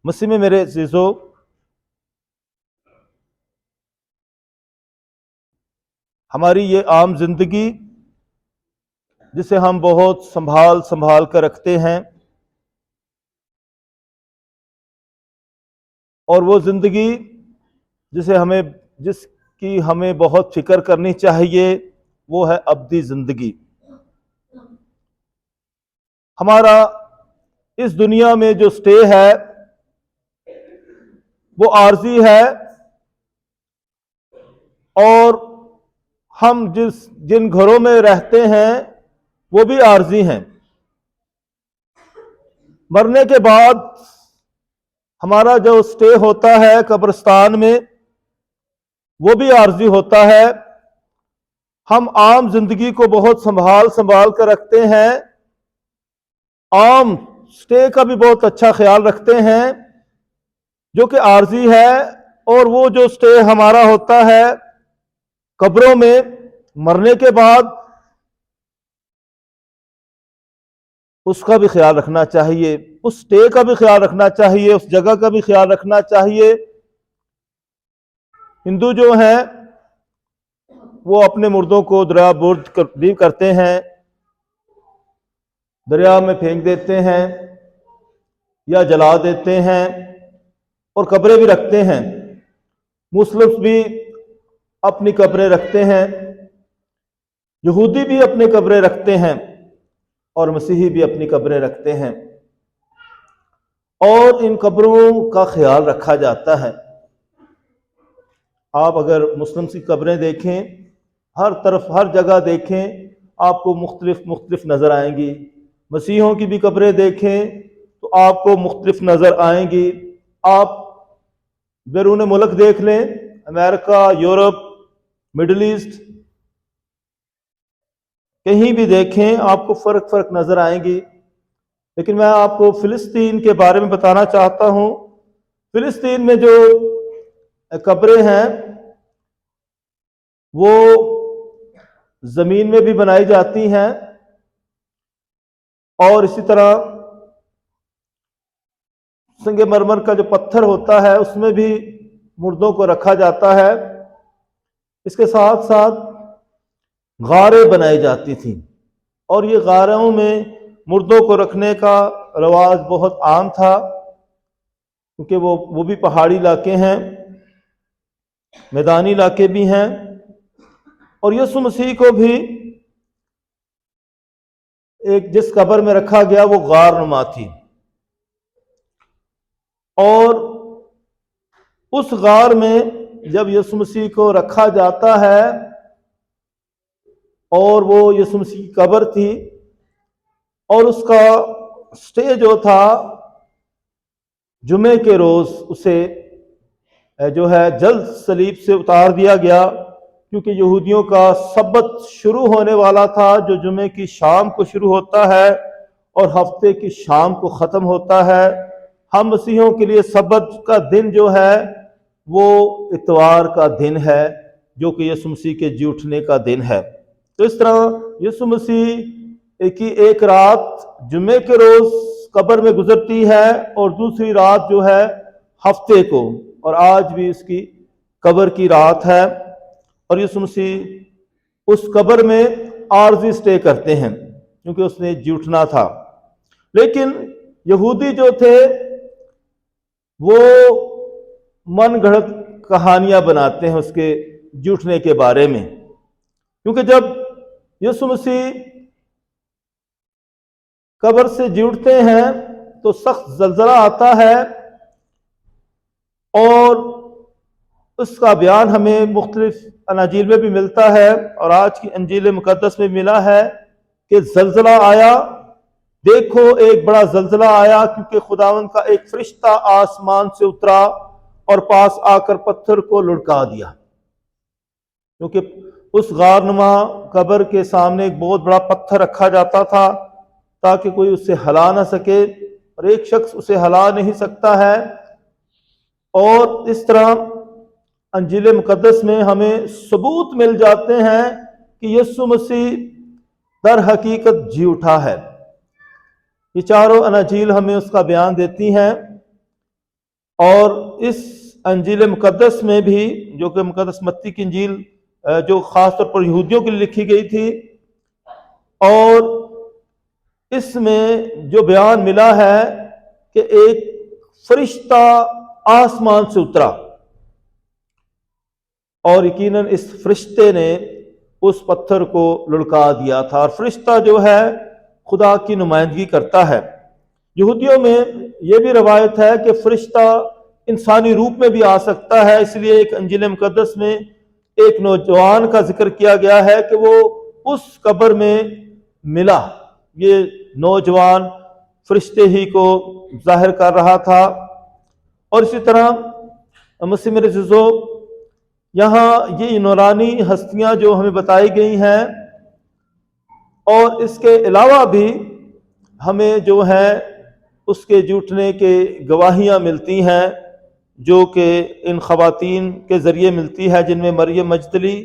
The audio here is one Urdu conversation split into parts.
مسیح میں میرے عزیزو، ہماری یہ عام زندگی جسے ہم بہت سنبھال کر رکھتے ہیں، اور وہ زندگی جس کی ہمیں بہت فکر کرنی چاہیے، وہ ہے ابدی زندگی۔ ہمارا اس دنیا میں جو سٹے ہے وہ عارضی ہے، اور ہم جن گھروں میں رہتے ہیں وہ بھی عارضی ہیں۔ مرنے کے بعد ہمارا جو سٹے ہوتا ہے قبرستان میں، وہ بھی عارضی ہوتا ہے۔ ہم عام زندگی کو بہت سنبھال کر رکھتے ہیں، عام سٹے کا بھی بہت اچھا خیال رکھتے ہیں جو کہ عارضی ہے، اور وہ جو سٹے ہمارا ہوتا ہے قبروں میں مرنے کے بعد، اس کا بھی خیال رکھنا چاہیے، اس سٹے کا بھی خیال رکھنا چاہیے، اس جگہ کا بھی خیال رکھنا چاہیے۔ ہندو جو ہیں وہ اپنے مردوں کو دریا برد تبدیل کرتے ہیں، دریا میں پھینک دیتے ہیں یا جلا دیتے ہیں، اور قبریں بھی رکھتے ہیں۔ مسلم بھی اپنی قبریں رکھتے ہیں، یہودی بھی اپنی قبریں رکھتے ہیں، اور مسیحی بھی اپنی قبریں رکھتے ہیں، اور ان قبروں کا خیال رکھا جاتا ہے۔ آپ اگر مسلم کی قبریں دیکھیں، ہر طرف ہر جگہ دیکھیں، آپ کو مختلف نظر آئیں گی۔ مسیحیوں کی بھی قبریں دیکھیں تو آپ کو مختلف نظر آئیں گی۔ آپ بیرون ملک دیکھ لیں، امریکہ، یورپ، مڈل ایسٹ، کہیں بھی دیکھیں آپ کو فرق نظر آئیں گی۔ لیکن میں آپ کو فلسطین کے بارے میں بتانا چاہتا ہوں۔ فلسطین میں جو قبریں ہیں وہ زمین میں بھی بنائی جاتی ہیں، اور اسی طرح سنگ مرمر کا جو پتھر ہوتا ہے اس میں بھی مردوں کو رکھا جاتا ہے۔ اس کے ساتھ ساتھ غاریں بنائی جاتی تھیں، اور یہ غاروں میں مردوں کو رکھنے کا رواج بہت عام تھا، کیونکہ وہ بھی پہاڑی علاقے ہیں، میدانی علاقے بھی ہیں۔ اور یسوع مسیح کو بھی جس قبر میں رکھا گیا وہ غار نما تھی، اور اس غار میں جب یسوع مسیح کو رکھا جاتا ہے، اور وہ یسوع مسیح کی قبر تھی، اور اس کا سٹے جو تھا جمعے کے روز اسے جو ہے جلد صلیب سے اتار دیا گیا، کیونکہ یہودیوں کا سبت شروع ہونے والا تھا، جو جمعے کی شام کو شروع ہوتا ہے اور ہفتے کی شام کو ختم ہوتا ہے۔ ہم مسیحیوں کے لیے سبت کا دن جو ہے وہ اتوار کا دن ہے، جو کہ یسوع مسیح کے جی اٹھنے کا دن ہے۔ تو اس طرح یسوع مسیح کی ایک رات جمعے کے روز قبر میں گزرتی ہے، اور دوسری رات جو ہے ہفتے کو، اور آج بھی اس کی قبر کی رات ہے، اور یسوع مسیح اس قبر میں عارضی سٹے کرتے ہیں کیونکہ اس نے جی اٹھنا تھا۔ لیکن یہودی جو تھے وہ من گھڑت کہانیاں بناتے ہیں اس کے جی اٹھنے کے بارے میں، کیونکہ جب یسوع مسیح قبر سے جی اٹھتے ہیں تو سخت زلزلہ آتا ہے، اور اس کا بیان ہمیں مختلف اناجیل میں بھی ملتا ہے، اور آج کی انجیل مقدس میں ملا ہے کہ زلزلہ آیا، دیکھو ایک بڑا زلزلہ آیا، کیونکہ خداوند کا ایک فرشتہ آسمان سے اترا اور پاس آ کر پتھر کو لڑکا دیا، کیونکہ اس غار نما قبر کے سامنے ایک بہت بڑا پتھر رکھا جاتا تھا تاکہ کوئی اسے ہلا نہ سکے، اور ایک شخص اسے ہلا نہیں سکتا ہے۔ اور اس طرح انجیل مقدس میں ہمیں ثبوت مل جاتے ہیں کہ یسوع مسیح در حقیقت جی اٹھا ہے۔ یہ چاروں اناجیل ہمیں اس کا بیان دیتی ہیں۔ اور اس انجیل مقدس میں بھی، جو کہ مقدس متی کی انجیل جو خاص طور پر یہودیوں کے لیے لکھی گئی تھی، اور اس میں جو بیان ملا ہے کہ ایک فرشتہ آسمان سے اترا، اور یقیناً اس فرشتے نے اس پتھر کو لڑکا دیا تھا، اور فرشتہ جو ہے خدا کی نمائندگی کرتا ہے۔ یہودیوں میں یہ بھی روایت ہے کہ فرشتہ انسانی روپ میں بھی آ سکتا ہے، اس لیے ایک انجیل مقدس میں ایک نوجوان کا ذکر کیا گیا ہے کہ وہ اس قبر میں ملا۔ یہ نوجوان فرشتے ہی کو ظاہر کر رہا تھا۔ اور اسی طرح مسیح میرے عزیزو، یہاں یہ نورانی ہستیاں جو ہمیں بتائی گئی ہیں، اور اس کے علاوہ بھی ہمیں جو ہے اس کے جھوٹنے کے گواہیاں ملتی ہیں، جو کہ ان خواتین کے ذریعے ملتی ہے، جن میں مریم مجدلی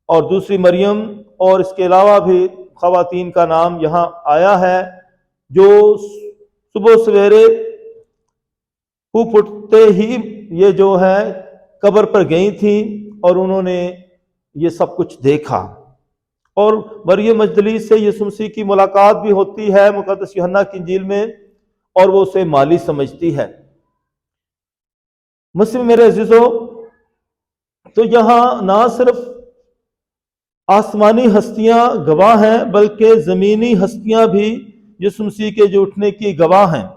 اور دوسری مریم، اور اس کے علاوہ بھی خواتین کا نام یہاں آیا ہے جو صبح سویرے خوب اٹھتے ہی یہ جو ہے قبر پر گئی تھیں، اور انہوں نے یہ سب کچھ دیکھا۔ اور مریم مجدلی سے یسوع مسیح کی ملاقات بھی ہوتی ہے مقدس یوحنا کی انجیل میں، اور وہ اسے مالی سمجھتی ہے۔ مسیح میرے عزیزو، تو یہاں نہ صرف آسمانی ہستیاں گواہ ہیں، بلکہ زمینی ہستیاں بھی یسوع مسیح کے جو اٹھنے کی گواہ ہیں۔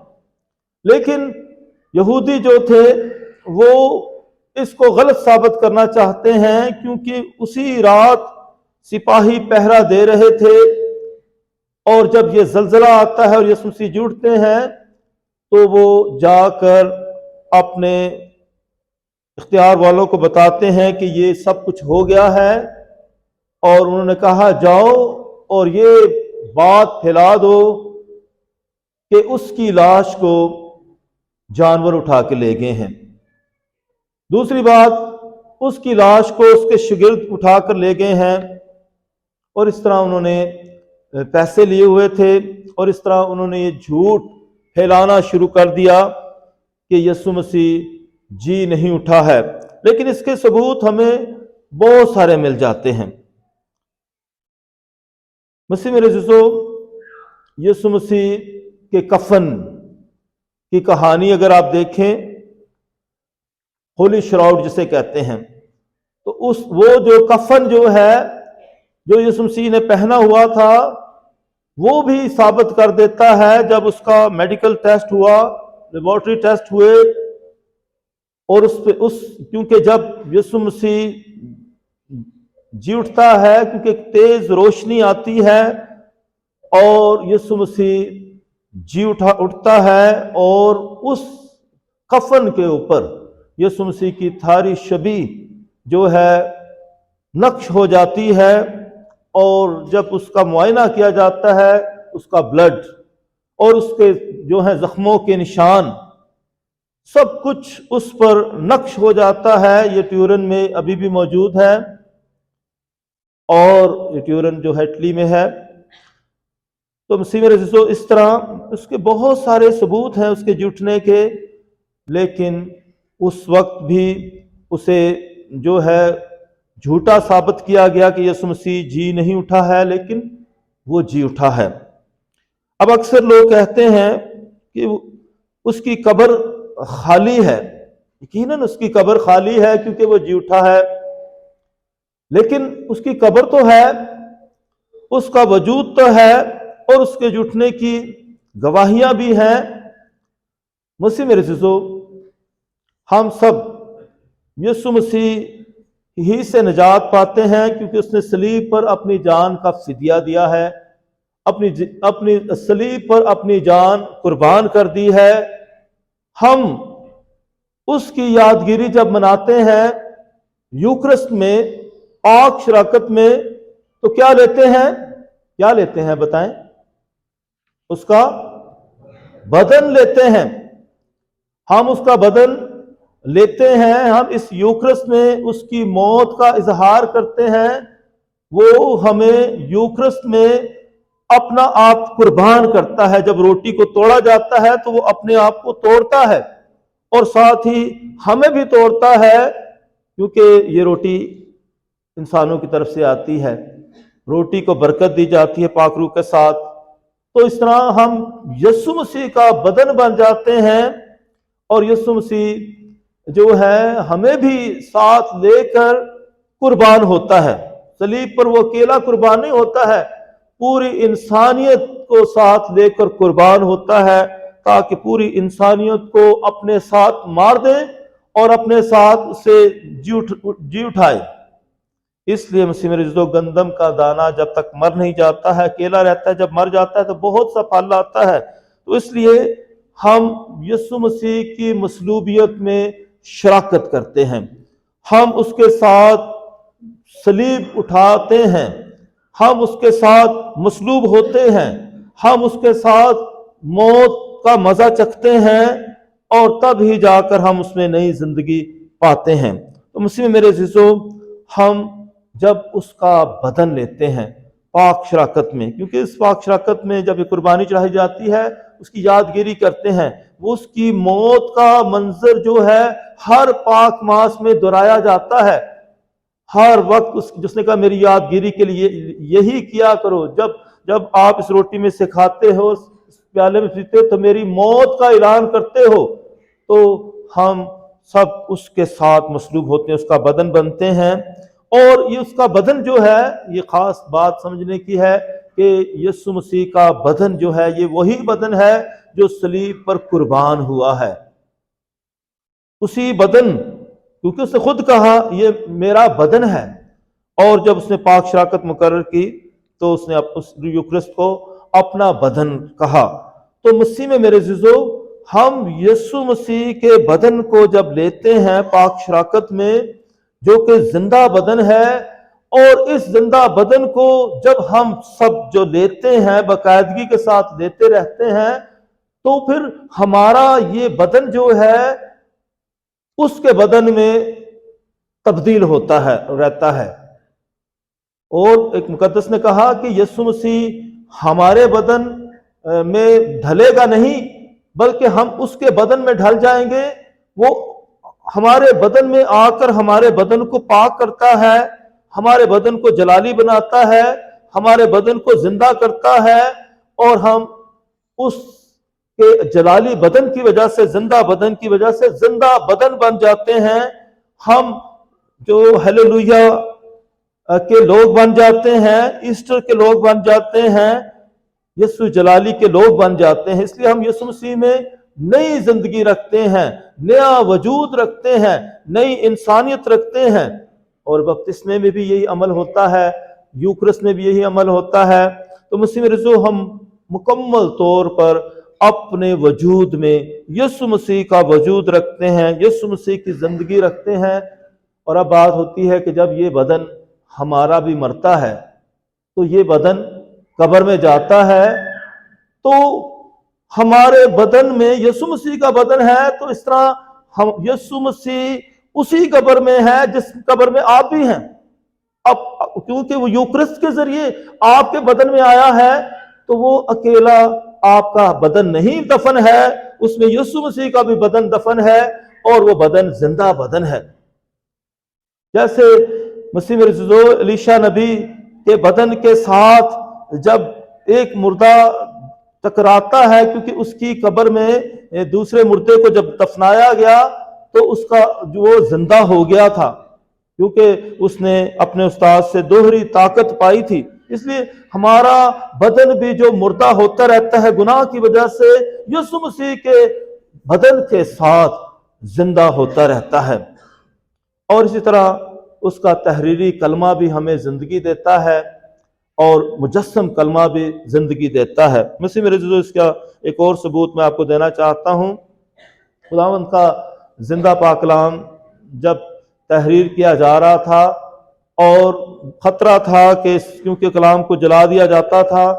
لیکن یہودی جو تھے وہ اس کو غلط ثابت کرنا چاہتے ہیں، کیونکہ اسی رات سپاہی پہرا دے رہے تھے، اور جب یہ زلزلہ آتا ہے اور یسوع مسیح جی اٹھتے ہیں تو وہ جا کر اپنے اختیار والوں کو بتاتے ہیں کہ یہ سب کچھ ہو گیا ہے، اور انہوں نے کہا جاؤ اور یہ بات پھیلا دو کہ اس کی لاش کو جانور اٹھا کے لے گئے ہیں۔ دوسری بات، اس کی لاش کو اس کے شاگرد اٹھا کر لے گئے ہیں، اور اس طرح انہوں نے پیسے لیے ہوئے تھے، اور اس طرح انہوں نے یہ جھوٹ پھیلانا شروع کر دیا کہ یسوع مسیح جی نہیں اٹھا ہے۔ لیکن اس کے ثبوت ہمیں بہت سارے مل جاتے ہیں۔ مسیح میرے عزیزو، یسوع مسیح کے کفن کی کہانی اگر آپ دیکھیں، ہولی شراؤڈ جسے کہتے ہیں، تو وہ جو کفن جو ہے جو یسوع مسیح نے پہنا ہوا تھا، وہ بھی ثابت کر دیتا ہے جب اس کا میڈیکل ٹیسٹ ہوا، لیبارٹری ٹیسٹ ہوئے، اور کیونکہ جب یسوع مسیح جی اٹھتا ہے، کیونکہ تیز روشنی آتی ہے اور یسوع مسیح جی اٹھتا ہے، اور اس کفن کے اوپر یسوع مسیح کی تھاری شبیہ جو ہے نقش ہو جاتی ہے، اور جب اس کا معائنہ کیا جاتا ہے، اس کا بلڈ اور اس کے جو ہیں زخموں کے نشان سب کچھ اس پر نقش ہو جاتا ہے۔ یہ ٹیورن میں ابھی بھی موجود ہے، اور یہ ٹیورن جو ہے اٹلی میں ہے۔ تو مسیح میرے عزیزو، اس طرح اس کے بہت سارے ثبوت ہیں اس کے جھوٹنے کے، لیکن اس وقت بھی اسے جو ہے جھوٹا ثابت کیا گیا کہ یسوع مسیح جی نہیں اٹھا ہے، لیکن وہ جی اٹھا ہے۔ اب اکثر لوگ کہتے ہیں کہ اس کی قبر خالی ہے۔ یقیناً اس کی قبر خالی ہے کیونکہ وہ جی اٹھا ہے، لیکن اس کی قبر تو ہے، اس کا وجود تو ہے، اور اس کے جھوٹنے کی گواہیاں بھی ہیں۔ مسیح میرے عزیزو، ہم سب یسوع مسیح ہی سے نجات پاتے ہیں، کیونکہ اس نے صلیب پر اپنی جان کا فدیہ دیا ہے، اپنی صلیب پر اپنی جان قربان کر دی ہے۔ ہم اس کی یادگیری جب مناتے ہیں یوکرسٹ میں، پاک شراکت میں، تو کیا لیتے ہیں بتائیں؟ اس کا بدن لیتے ہیں۔ ہم اس کا بدن لیتے ہیں، ہم اس یوکرسٹ میں اس کی موت کا اظہار کرتے ہیں۔ وہ ہمیں یوکرسٹ میں اپنا آپ قربان کرتا ہے۔ جب روٹی کو توڑا جاتا ہے تو وہ اپنے آپ کو توڑتا ہے، اور ساتھ ہی ہمیں بھی توڑتا ہے، کیونکہ یہ روٹی انسانوں کی طرف سے آتی ہے، روٹی کو برکت دی جاتی ہے پاک روح کے ساتھ۔ تو اس طرح ہم یسوع مسیح کا بدن بن جاتے ہیں، اور یسوع مسیح جو ہے ہمیں بھی ساتھ لے کر قربان ہوتا ہے۔ صلیب پر وہ اکیلا قربان نہیں ہوتا ہے، پوری انسانیت کو ساتھ لے کر قربان ہوتا ہے، تاکہ پوری انسانیت کو اپنے ساتھ مار دے اور اپنے ساتھ اسے جی اٹھائے۔ اس لیے مسیح میرے عزیزو، گندم کا دانہ جب تک مر نہیں جاتا ہے اکیلا رہتا ہے، جب مر جاتا ہے تو بہت سا پھل آتا ہے۔ تو اس لیے ہم یسوع مسیح کی مصلوبیت میں شراکت کرتے ہیں، ہم اس کے ساتھ صلیب اٹھاتے ہیں، ہم اس کے ساتھ مصلوب ہوتے ہیں، ہم اس کے ساتھ موت کا مزہ چکھتے ہیں، اور تب ہی جا کر ہم اس میں نئی زندگی پاتے ہیں۔ تو مسیح میں میرے عزیزو، ہم جب اس کا بدن لیتے ہیں پاک شراکت میں، کیونکہ اس پاک شراکت میں جب یہ قربانی چڑھائی جاتی ہے اس کی یادگیری کرتے ہیں، وہ اس کی موت کا منظر جو ہے ہر پاک ماس میں دہرایا جاتا ہے۔ ہر وقت جس نے کہا میری یادگیری کے لیے یہی کیا کرو، جب آپ اس روٹی میں سے کھاتے ہو، اس پیالے میں پیتے ہو، تو میری موت کا اعلان کرتے ہو۔ تو ہم سب اس کے ساتھ مصلوب ہوتے ہیں، اس کا بدن بنتے ہیں۔ اور یہ اس کا بدن جو ہے، یہ خاص بات سمجھنے کی ہے کہ یسوع مسیح کا بدن جو ہے یہ وہی بدن ہے جو صلیب پر قربان ہوا ہے۔ اسی بدن، کیونکہ اس نے خود کہا یہ میرا بدن ہے، اور جب اس نے پاک شراکت مقرر کی تو اس نے اس یوکرسٹ کو اپنا بدن کہا۔ تو مسیح میں میرے عزیزو، ہم یسوع مسیح کے بدن کو جب لیتے ہیں پاک شراکت میں، جو کہ زندہ بدن ہے، اور اس زندہ بدن کو جب ہم سب جو لیتے ہیں باقاعدگی کے ساتھ لیتے رہتے ہیں، تو پھر ہمارا یہ بدن جو ہے اس کے بدن میں تبدیل ہوتا ہے، رہتا ہے۔ اور ایک مقدس نے کہا کہ یسوع مسیح ہمارے بدن میں ڈھلے گا نہیں، بلکہ ہم اس کے بدن میں ڈھل جائیں گے۔ وہ ہمارے بدن میں آ کر ہمارے بدن کو پاک کرتا ہے، ہمارے بدن کو جلالی بناتا ہے، ہمارے بدن کو زندہ کرتا ہے، اور ہم اس کے جلالی بدن کی وجہ سے، زندہ بدن کی وجہ سے زندہ بدن بن جاتے ہیں۔ ہم جو ہیلیلویا کے لوگ بن جاتے ہیں، ایسٹر کے لوگ بن جاتے ہیں، یسوع جلالی کے لوگ بن جاتے ہیں۔ اس لیے ہم یسوع مسیح میں نئی زندگی رکھتے ہیں، نیا وجود رکھتے ہیں، نئی انسانیت رکھتے ہیں۔ اور بپتسمے میں بھی یہی عمل ہوتا ہے، یوکرس میں بھی یہی عمل ہوتا ہے۔ تو مسیح میں رسول ہم مکمل طور پر اپنے وجود میں یسوع مسیح کا وجود رکھتے ہیں، یسوع مسیح کی زندگی رکھتے ہیں۔ اور اب بات ہوتی ہے کہ جب یہ بدن ہمارا بھی مرتا ہے تو یہ بدن قبر میں جاتا ہے، تو ہمارے بدن میں یسوع مسیح کا بدن ہے، تو اس طرح ہم یسوع مسیح اسی قبر میں ہے جس قبر میں آپ بھی ہیں۔ اب کیونکہ وہ یوکرسٹ کے ذریعے آپ کے بدن میں آیا ہے، تو وہ اکیلا آپ کا بدن نہیں دفن ہے، اس میں یسوع مسیح کا بھی بدن دفن ہے، اور وہ بدن زندہ بدن ہے۔ جیسے مسیح میرے عزیزو، الیشا نبی کے بدن کے ساتھ جب ایک مردہ ٹکراتا ہے، کیونکہ اس کی قبر میں دوسرے مردے کو جب دفنایا گیا تو اس کا جو وہ زندہ ہو گیا تھا، کیونکہ اس نے اپنے استاد سے دوہری طاقت پائی تھی۔ اس لیے ہمارا بدن بھی جو مردہ ہوتا رہتا ہے گناہ کی وجہ سے، یسوع مسیح کے بدن کے ساتھ زندہ ہوتا رہتا ہے۔ اور اسی طرح اس کا تحریری کلمہ بھی ہمیں زندگی دیتا ہے، اور مجسم کلمہ بھی زندگی دیتا ہے۔ مسیح میرے عزیزو، اس کا ایک اور ثبوت میں آپ کو دینا چاہتا ہوں۔ خداوند کا زندہ پاک کلام جب تحریر کیا جا رہا تھا، اور خطرہ تھا کہ کیونکہ کلام کو جلا دیا جاتا تھا،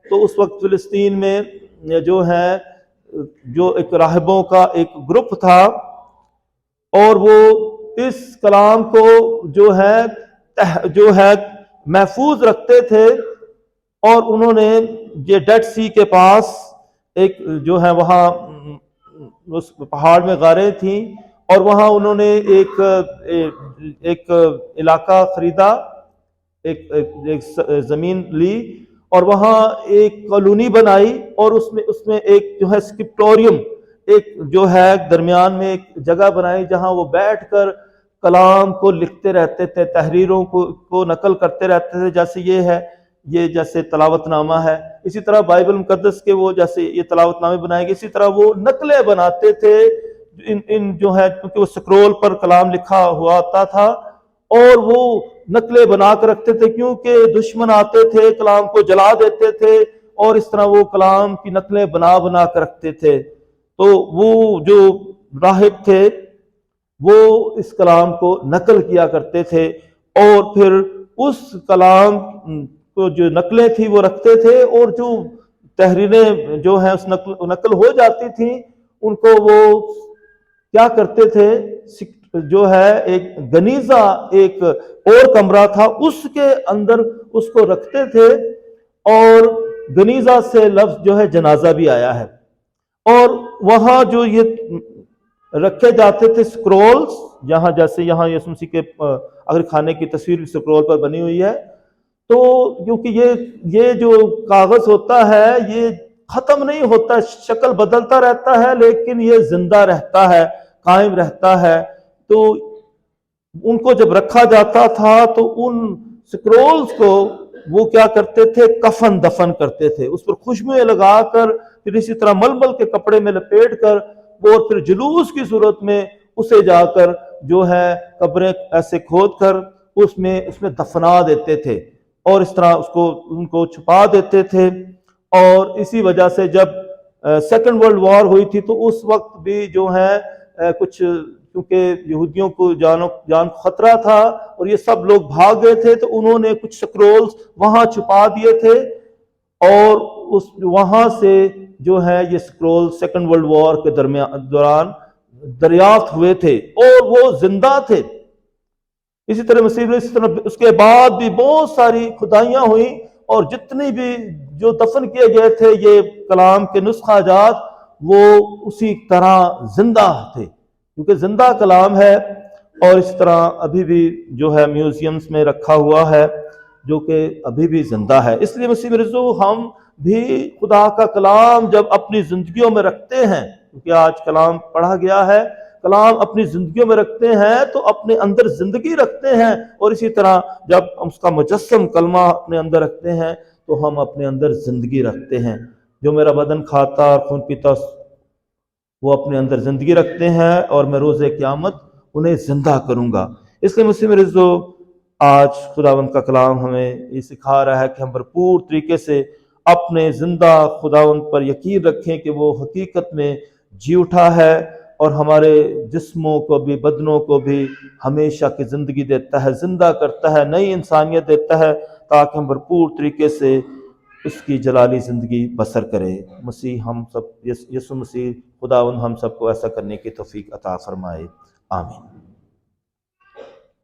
تو اس وقت فلسطین میں جو ایک راہبوں کا ایک گروپ تھا، اور وہ اس کلام کو جو ہے محفوظ رکھتے تھے، اور انہوں نے یہ ڈیڈ سی کے پاس ایک جو ہے وہاں اس پہاڑ میں غاریں تھیں اور وہاں انہوں نے ایک علاقہ خریدا، ایک زمین لی اور وہاں ایک کالونی بنائی، اور اس میں ایک جو ہے اسکرپٹوریم، ایک جو ہے درمیان میں ایک جگہ بنائی جہاں وہ بیٹھ کر کلام کو لکھتے رہتے تھے، تحریروں کو نقل کرتے رہتے تھے، جیسے یہ جیسے تلاوت نامہ ہے، اسی طرح بائبل مقدس کے وہ جیسے یہ تلاوت نامے بنائے گئے، اسی طرح وہ نقلیں بناتے تھے ان جو ہے، کیونکہ وہ سکرول پر کلام لکھا ہوا آتا تھا اور وہ نقلیں بنا کر رکھتے تھے، کیونکہ دشمن آتے تھے کلام کو جلا دیتے تھے اور اس طرح وہ کلام کی نقلیں بنا کر رکھتے تھے۔ تو وہ جو راہب تھے وہ اس کلام کو نقل کیا کرتے تھے اور پھر اس کلام کو جو نقلیں تھی وہ رکھتے تھے، اور جو تحریریں جو ہیں اس نقل ہو جاتی تھیں ان کو وہ کیا کرتے تھے، جو ہے ایک گنیزہ، ایک اور کمرہ تھا، اس کے اندر اس کو رکھتے تھے، اور گنیزہ سے لفظ جو ہے جنازہ بھی آیا ہے۔ اور وہاں جو یہ رکھے جاتے تھے سکرولز، جہاں جیسے یہاں یسوع مسیح کے اگر کھانے کی تصویر سکرول پر بنی ہوئی ہے، تو کیونکہ یہ جو کاغذ ہوتا ہے یہ ختم نہیں ہوتا، شکل بدلتا رہتا ہے، لیکن یہ زندہ رہتا ہے، قائم رہتا ہے۔ تو ان کو جب رکھا جاتا تھا تو ان سکرولز کو وہ کیا کرتے تھے، کفن دفن کرتے تھے، اس پر خوشبوئیں لگا کر، پھر اسی طرح ململ کے کپڑے میں لپیٹ کر وہ، اور پھر جلوس کی صورت میں اسے جا کر جو ہے قبریں ایسے کھود کر اس میں دفنا دیتے تھے، اور اس طرح ان کو چھپا دیتے تھے۔ اور اسی وجہ سے جب سیکنڈ ورلڈ وار ہوئی تھی تو اس وقت بھی جو ہے کچھ، کیونکہ یہودیوں کو جان خطرہ تھا اور یہ سب لوگ بھاگ گئے تھے، تو انہوں نے کچھ سکرولز وہاں چھپا دیے تھے، اور وہاں سے جو ہے یہ سکرول سیکنڈ ورلڈ وار کے دوران دریافت ہوئے تھے اور وہ زندہ تھے۔ اسی طرح اس کے بعد بھی بہت ساری کھدائیاں ہوئیں، اور جتنی بھی جو دفن کیے گئے تھے یہ کلام کے نسخہ جات، وہ اسی طرح زندہ تھے، کیونکہ زندہ کلام ہے، اور اس طرح ابھی بھی جو ہے میوزیمز میں رکھا ہوا ہے، جو کہ ابھی بھی زندہ ہے۔ اس لیے مسیح رضو ہم بھی خدا کا کلام جب اپنی زندگیوں میں رکھتے ہیں، کیونکہ آج کلام پڑھا گیا ہے، کلام اپنی زندگیوں میں رکھتے ہیں تو اپنے اندر زندگی رکھتے ہیں، اور اسی طرح جب ہم اس کا مجسم کلمہ اپنے اندر رکھتے ہیں تو ہم اپنے اندر زندگی رکھتے ہیں۔ جو میرا بدن کھاتا اور خون پیتا وہ اپنے اندر زندگی رکھتے ہیں، اور میں روز قیامت انہیں زندہ کروں گا۔ اس لیے مسیح رضو آج خداوند کا کلام ہمیں یہ سکھا رہا ہے کہ ہم بھرپور طریقے سے اپنے زندہ خداوند پر یقین رکھیں کہ وہ حقیقت میں جی اٹھا ہے، اور ہمارے جسموں کو بھی، بدنوں کو بھی ہمیشہ کی زندگی دیتا ہے، زندہ کرتا ہے، نئی انسانیت دیتا ہے، تاکہ ہم بھرپور طریقے سے اس کی جلالی زندگی بسر کرے۔ یسوع مسیح خداوند ہم سب کو ایسا کرنے کی توفیق عطا فرمائے، آمین۔